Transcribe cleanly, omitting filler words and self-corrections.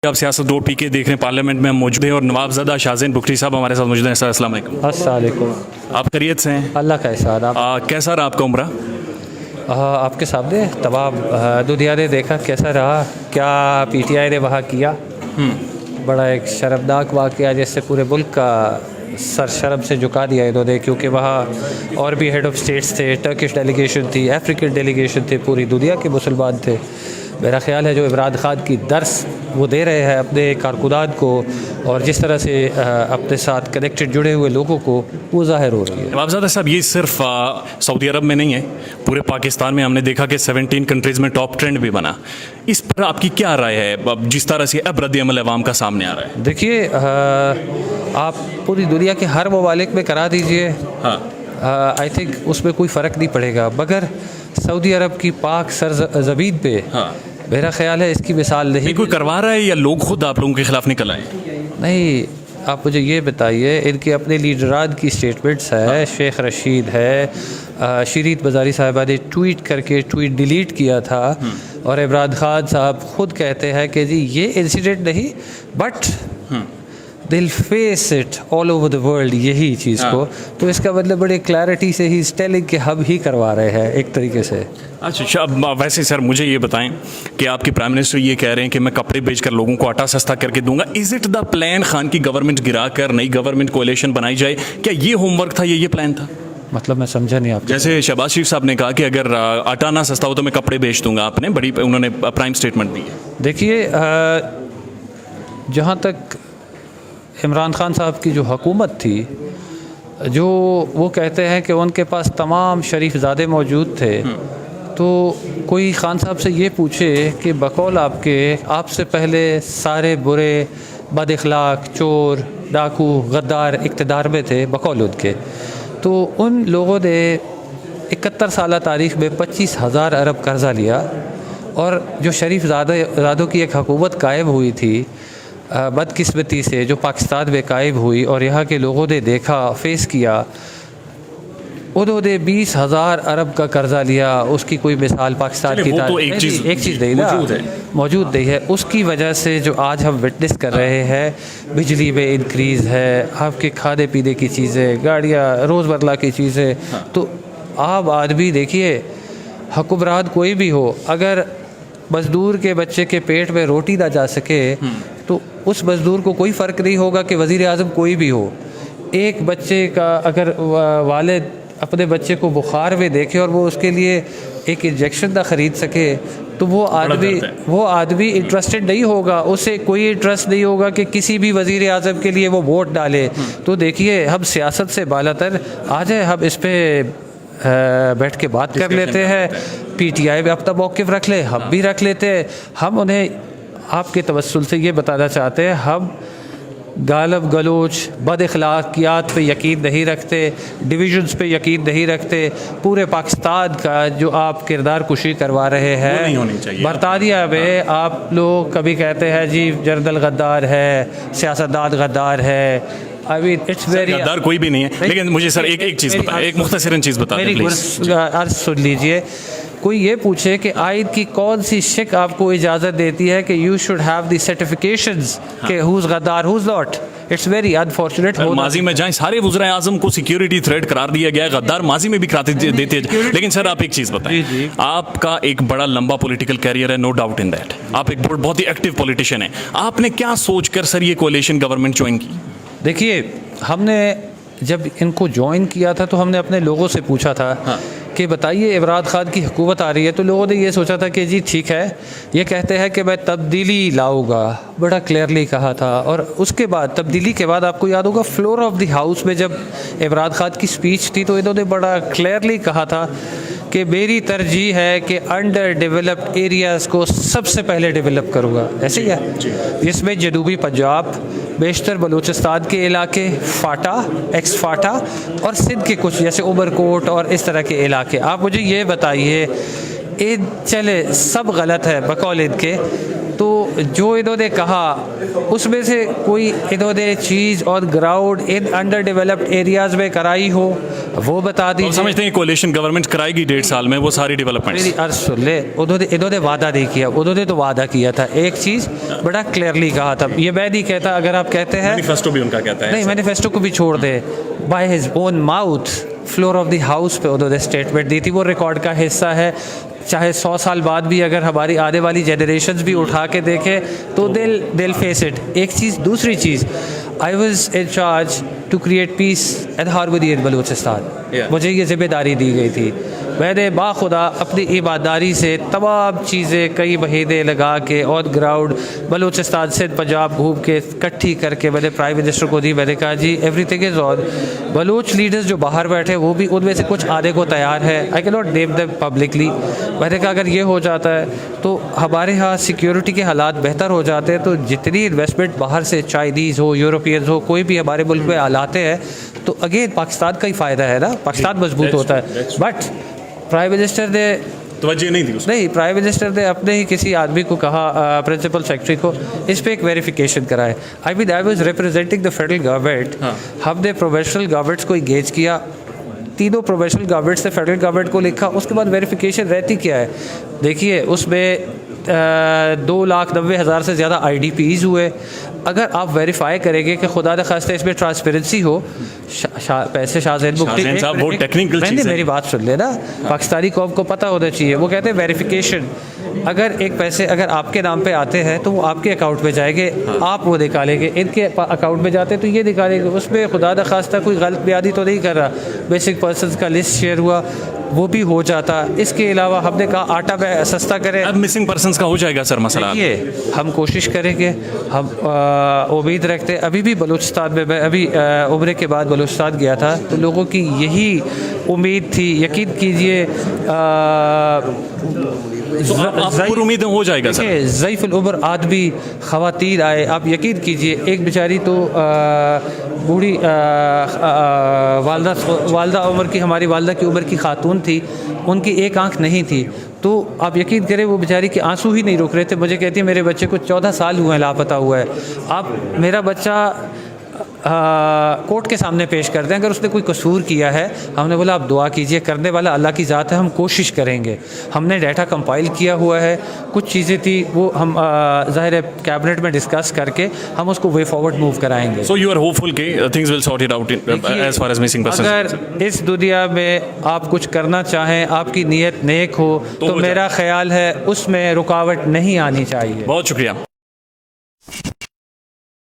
आप सियासत road P के देख रहे हैं, पार्लियामेंट में हम मौजूद हैं और नवाबजादा शाहज़ैन बुखरी साहब हमारे साथ मौजूद हैं। सर अस्सलाम वालेकुम। अस्सलाम वालेकुम। आप खैरियत से हैं? अल्लाह का एहसान। आप कैसा रहा आपका उम्रा? आपके सामने तमाम दुनिया ने देखा कैसा रहा, क्या पीटीआई ने वहाँ किया। बड़ा एक शर्मनाक वाक़या जिससे पूरे मुल्क का सर शर्म से झुका दिया इन्होंने, क्योंकि वहाँ और भी हेड ऑफ़ स्टेट्स थे, टर्किश डेलीगेशन थी, अफ्रीकन डेलीगेशन थे, पूरी दुनिया के मुसलमान थे। मेरा ख्याल है जो इमरान खान की दर्स वो दे रहे हैं अपने कारकुनान को और जिस तरह से अपने साथ कनेक्टेड जुड़े हुए लोगों को, वो ज़ाहिर हो रही है। नवाबजादा साहब, ये सिर्फ सऊदी अरब में नहीं है, पूरे पाकिस्तान में हमने देखा कि 17 कंट्रीज़ में टॉप ट्रेंड भी बना। इस पर आपकी क्या राय है जिस तरह से अब रद्द अमल अवाम का सामने आ रहा है? देखिए, आप पूरी दुनिया के हर ममालिक में करा दीजिए, हाँ, आई थिंक उसमें कोई फ़र्क नहीं पड़ेगा, मगर सऊदी अरब की पाक सरज़मीन पे हाँ, मेरा ख्याल है इसकी मिसाल नहीं। कोई करवा रहा है या लोग खुद आप लोगों के खिलाफ निकल आए? नहीं, आप मुझे ये बताइए, इनके अपने लीडरान की स्टेटमेंट्स है, शेख रशीद है, शरीत बजारी साहिबा ने ट्वीट करके ट्वीट डिलीट किया था, और इमरान खान साहब खुद कहते हैं कि जी ये इंसिडेंट नहीं, बट दिल face it all over the world, यही चीज़ को। तो इसका मतलब बड़े क्लैरिटी से ही स्टेलिंग के हम ही करवा रहे हैं एक तरीके से। अच्छा, अब वैसे सर मुझे ये बताएं कि आपके प्राइम मिनिस्टर ये कह रहे हैं कि मैं कपड़े बेचकर लोगों को आटा सस्ता करके दूंगा। Is it the plan Khan की गवर्नमेंट गिरा कर नई गवर्नमेंट कोalition बनाई जाए? क्या ये होमवर्क था, ये प्लान था? मतलब मैं समझा नहीं आप। जैसे शहबाज शरीफ साहब ने कहा कि अगर आटा ना सस्ता हो तो मैं कपड़े बेच दूंगा, आपने बड़ी उन्होंने प्राइम स्टेटमेंट दी है। देखिए, जहाँ तक इमरान खान साहब की जो हुकूमत थी, जो वो कहते हैं कि उनके पास तमाम शरीफज़ादे मौजूद थे, तो कोई खान साहब से ये पूछे कि बकौल आपके, आपसे पहले सारे बुरे बद अखलाक, चोर, डाकू, गद्दार इक़्तिदार में थे बकौल उनके, तो उन लोगों ने 71 साल तारीख़ में 25,000 अरब कर्ज़ा लिया, और जो शरीफज़ादों की एक हुकूमत कायम हुई थी बदकिस्मती से, जो पाकिस्तान में कायम हुई और यहाँ के लोगों ने देखा, फेस किया, उन्होंने 20,000 अरब का कर्जा लिया। उसकी कोई मिसाल पाकिस्तान की तो एक चीज़ नहीं ना मौजूद नहीं है। उसकी वजह से जो आज हम विटनेस कर रहे हैं, बिजली में इंक्रीज़ है, आपके खाने पीने की चीज़ें, गाड़ियाँ, रोज़मर्रा की चीज़ें, तो आप आदमी देखिए, हुक्मरान कोई भी हो, अगर मज़दूर के बच्चे के पेट में रोटी ना जा सके तो उस मज़दूर को कोई फ़र्क नहीं होगा कि वज़ीर आज़म कोई भी हो। एक बच्चे का अगर वालिद अपने बच्चे को बुखार में देखे और वो उसके लिए एक इंजेक्शन ना ख़रीद सके, तो वो आदमी इंटरेस्टेड नहीं होगा, उसे कोई इंटरेस्ट नहीं होगा कि किसी भी वज़ीर आज़म के लिए वो वोट डाले। तो देखिए, हम सियासत से बालातर आ जाए, हम इस पर बैठ के बात कर लेते हैं, पीटीआई में अपना मौक़िफ़ रख ले, हम भी रख लेते हैं। हम उन्हें आपके तवस्सुल से ये बताना चाहते हैं, हम गालब गलोच, बद अखलाकियात पे यकीन नहीं रखते, डिविजन्स पे यकीन नहीं रखते। पूरे पाकिस्तान का जो आप किरदार कुशी करवा रहे हैं बरतानिया में, आप लोग कभी कहते हैं जी जनरल गद्दार है, सियासतदान गद्दार है। I mean, it's very गद्दार कोई भी नहीं है। लेकिन मुझे सर एक चीज़ बता, एक मुख्तसरन चीज़ बता दें प्लीज़। अर्ज़ सुन लीजिए, कोई ये पूछे कि आयत की कौन सी शिक आपको इजाज़त देती है कि you should have the certifications कि हुज़ गद्दार who's not. It's very unfortunate. माजी में जाएं, सारे वज़ीर आज़म को सिक्योरिटी थ्रेट करार दिया गया है, गद्दार माजी में भी कराते देते हैं। लेकिन सर आप एक चीज़ बताएं, आपका एक बड़ा लंबा पॉलिटिकल कैरियर है, नो डाउट इन दैट, आप एक बहुत ही एक्टिव पॉलिटिशियन हैं। आपने क्या सोच कर सर ये कोalition गवर्नमेंट ज्वाइन की? देखिए, हमने जब इनको ज्वाइन किया था तो हमने अपने लोगों से पूछा था कि बताइए इमरान खान की हुकूमत आ रही है, तो लोगों ने ये सोचा था कि जी ठीक है, ये कहते हैं कि मैं तब्दीली लाऊंगा, बड़ा क्लियरली कहा था। और उसके बाद तब्दीली के बाद आपको याद होगा फ्लोर ऑफ द हाउस में जब इमरान खान की स्पीच थी, तो इन्होंने बड़ा क्लियरली कहा था कि मेरी तरजीह है कि अंडर डेवलप्ड एरियाज़ को सबसे पहले डेवलप करूँगा। ऐसे ही है, इसमें जनूबी पंजाब, बेशतर बलूचिस्तान के इलाके, फाटा, एक्स फाटा और सिंध के कुछ जैसे उमरकोट और इस तरह के इलाके। आप मुझे ये बताइए, चले सब गलत है बकौल इनके, तो जो इन्होंने कहा उसमें से कोई इन्होंने चीज़ और ground in under developed areas में कराई हो वो बता तो दीजिए। समझते हैं कोalition गवर्नमेंट कराएगी 1.5 साल में वो सारी डेवलपमेंट्स। मेरी अर्ज सुन ले, उन्होंने वादा नहीं किया। उन्होंने तो वादा किया था, एक चीज़ बड़ा क्लियरली कहा था। ये मैं नहीं कहता, अगर आप कहते हैं मैनिफेस्टो भी उनका कहता है नहीं, मैनिफेस्टो को भी छोड़ दे, by his own mouth floor of the house पे उन्होंने स्टेटमेंट दी थी, वो रिकॉर्ड का हिस्सा है। चाहे 100 साल बाद भी अगर हमारी आने वाली जनरेशन्स भी उठा के देखें तो दिल फेस इट। एक चीज़, दूसरी चीज़, I was in charge to create peace and harmony in Balochistan. मुझे ये जिम्मेदारी दी गई थी। मैंने बाखुदा अपनी ईमानदारी से तमाम चीज़ें कई महीने लगा के ऑन ग्राउंड बलूचिस्तान से पंजाब घूम के इकट्ठी करके मैंने प्राइम मिनिस्टर को दी। मैंने कहा जी everything is on. Baloch leaders जो बाहर बैठे वो भी उनमें से कुछ आने को तैयार है। I can not name them publicly. मैंने कहा अगर ये हो जाता है तो हमारे यहाँ सिक्योरिटी के हालात बेहतर हो जाते हैं, तो जितनी इन्वेस्टमेंट बाहर से चाइनीज़ हो, यूरोपियंस हो, कोई भी हमारे मुल्क में लाते हैं तो अगेन पाकिस्तान का ही फ़ायदा है ना, पाकिस्तान मजबूत होता है। बट प्राइम मिनिस्टर ने तवज्जो नहीं दी उसमें। नहीं, प्राइम मिनिस्टर ने अपने ही किसी आदमी को कहा, प्रिंसिपल सेक्रेटरी को, इस पे एक वेरिफिकेशन कराए। I was representing the federal government. हमने प्रोविंशियल गवर्नमेंट्स को इंगेज किया, तीनों प्रोविंशियल गवर्नमेंट से फेडरल गवर्नमेंट को लिखा। उसके बाद वेरिफिकेशन रहती क्या है, देखिए उसमें 2,90,000 से ज़्यादा IDPs हुए। अगर आप वेरीफाई करेंगे कि खुदा न खास्ते इसमें ट्रांसपेरेंसी हो, पैसे शाहज़ैन शाहज़ैन साहब वो टेक्निकल चीज़ है। मेरी बात सुन लेना, पाकिस्तानी कौम को पता होना चाहिए। वो कहते हैं वेरिफिकेशन, अगर एक पैसे अगर आपके नाम पे आते हैं तो वो आपके अकाउंट में जाएंगे, आप वो निकालेंगे। इनके अकाउंट में जाते हैं तो ये निकालेंगे। उसमें खुदा न खास्ता कोई गलत बयानी तो नहीं कर रहा। बेसिक पर्सनस का लिस्ट शेयर हुआ, वो भी हो जाता। इसके अलावा हमने कहा आटा में सस्ता करें। अब मिसिंग पर्सन्स का हो जाएगा सर मसला। ये हम कोशिश करेंगे, हम उम्मीद रखते हैं। अभी भी बलूचिस्तान में, मैं अभी उम्रे के बाद बलूचिस्तान गया था तो लोगों की यही उम्मीद थी। यकीन कीजिए तो आप उम्मीद हो जाएगा सर। ज़ईफ़ुल उम्र आदमी ख़वातीन आए, आप यकीन कीजिए एक बेचारी तो बूढ़ी वालदा उम्र की, हमारी वालदा की उम्र की खातून थी, उनकी एक आंख नहीं थी। तो आप यकीन करें वो बेचारी के आंसू ही नहीं रुक रहे थे। मुझे कहती है मेरे बच्चे को 14 साल हुए हैं लापता हुआ है। आप मेरा बच्चा कोर्ट के सामने पेश कर दें अगर उसने कोई कसूर किया है। हमने बोला आप दुआ कीजिए, करने वाला अल्लाह की ज़ात है, हम कोशिश करेंगे। हमने डाटा कंपाइल किया हुआ है, कुछ चीज़ें थी वो हम ज़ाहिर है कैबिनेट में डिस्कस करके हम उसको वे फॉरवर्ड मूव कराएंगे। सो यू आर होपफुल के things will sort it out as far as missing person. अगर इस दुनिया में आप कुछ करना चाहें, आपकी नीयत नेक हो तो मेरा ख्याल है उसमें रुकावट नहीं आनी चाहिए। बहुत शुक्रिया।